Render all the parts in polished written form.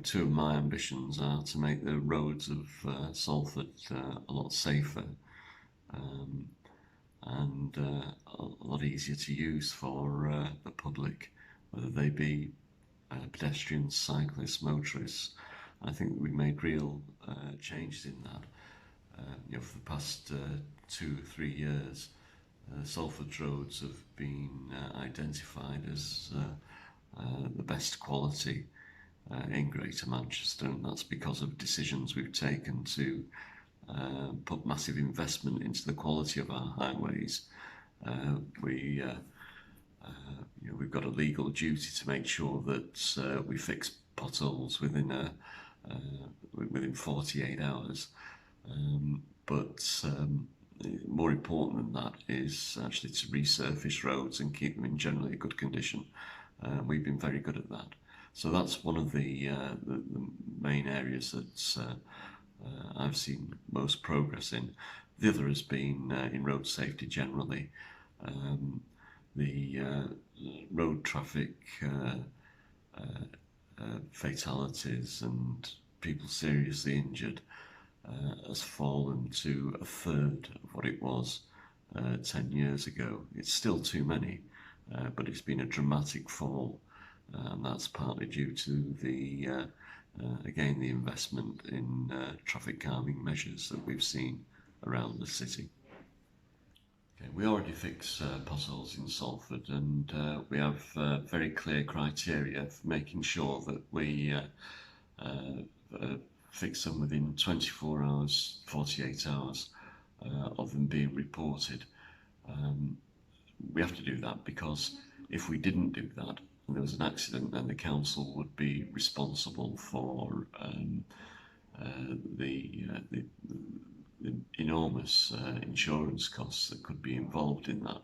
Two of my ambitions are to make the roads of Salford a lot safer um, and a lot easier to use for the public, whether they be pedestrians, cyclists, motorists. I think we've made real changes in that. For the past 2 or 3 years, Salford roads have been identified as the best quality in Greater Manchester, and that's because of decisions we've taken to put massive investment into the quality of our highways. We've got a legal duty to make sure that we fix potholes within 48 hours. But more important than that is actually to resurface roads and keep them in generally good condition. We've been very good at that. So that's one of the main areas that I've seen most progress in. The other has been in road safety generally. The road traffic fatalities and people seriously injured has fallen to a third of what it was 10 years ago. It's still too many, but it's been a dramatic fall. And that's partly due to the investment in traffic calming measures that we've seen around the city. Okay, we already fix potholes in Salford, and we have very clear criteria for making sure that we fix them within 24 hours, 48 hours of them being reported. We have to do that because if we didn't do that, and there was an accident, then the council would be responsible for the enormous insurance costs that could be involved in that.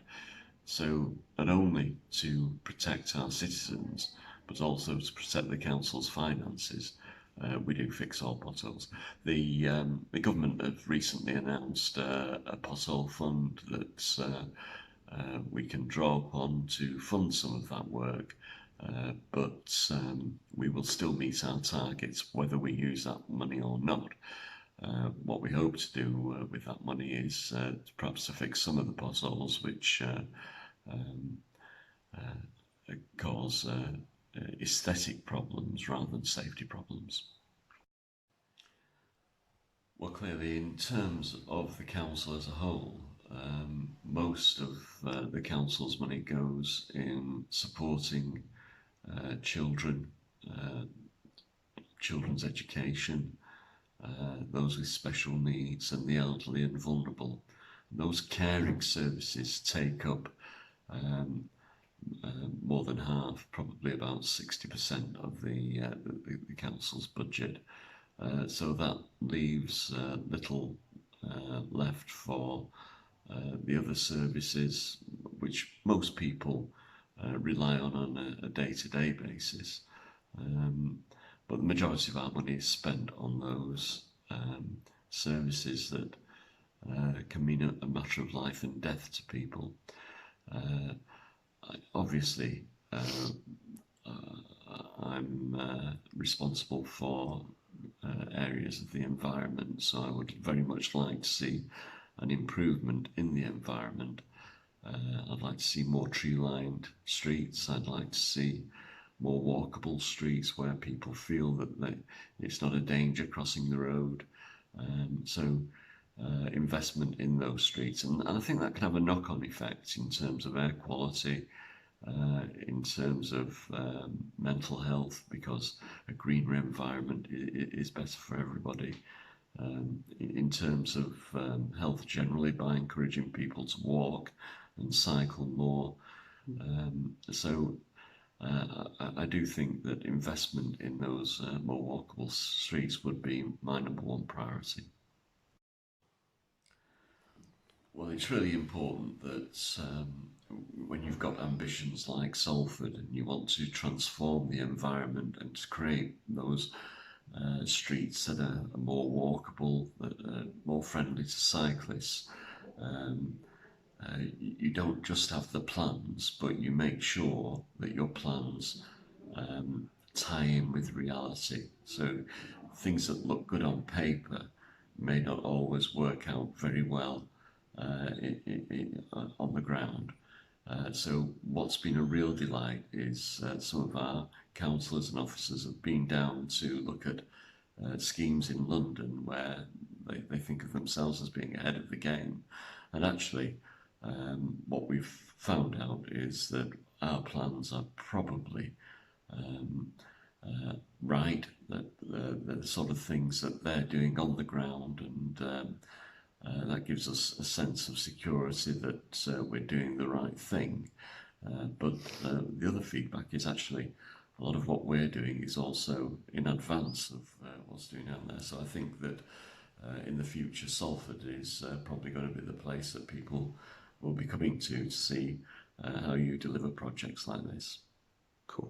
So not only to protect our citizens, but also to protect the council's finances, we do fix all potholes. The government have recently announced a pothole fund that we can draw upon to fund some of that work, but we will still meet our targets whether we use that money or not. What we hope to do with that money is perhaps to fix some of the potholes which cause aesthetic problems rather than safety problems. Well, clearly, in terms of the council as a whole, most of the council's money goes in supporting children, children's education, those with special needs, and the elderly and vulnerable. Those caring services take up more than half, probably about 60% of the council's budget. So that leaves little left for the other services which most people rely on a day-to-day basis. But the majority of our money is spent on those services that can mean a matter of life and death to people. Obviously, I'm responsible for areas of the environment, so I would very much like to see an improvement in the environment. I'd like to see more tree-lined streets. I'd like to see more walkable streets where people feel that it's not a danger crossing the road. So investment in those streets, and I think that can have a knock-on effect in terms of air quality, in terms of mental health, because a greener environment is better for everybody. In terms of health generally, by encouraging people to walk and cycle more. So I do think that investment in those more walkable streets would be my number one priority. Well, it's really important that when you've got ambitions like Salford and you want to transform the environment and to create those streets that are more walkable, that are more friendly to cyclists, you don't just have the plans, but you make sure that your plans tie in with reality. So things that look good on paper may not always work out very well on the ground. So what's been a real delight is some of our councillors and officers have been down to look at schemes in London where they think of themselves as being ahead of the game. And actually, what we've found out is that our plans are probably right, that the sort of things that they're doing on the ground, and that gives us a sense of security that we're doing the right thing. But the other feedback is actually a lot of what we're doing is also in advance of what's doing out there. So I think that in the future, Salford is probably going to be the place that people will be coming to see how you deliver projects like this. Cool.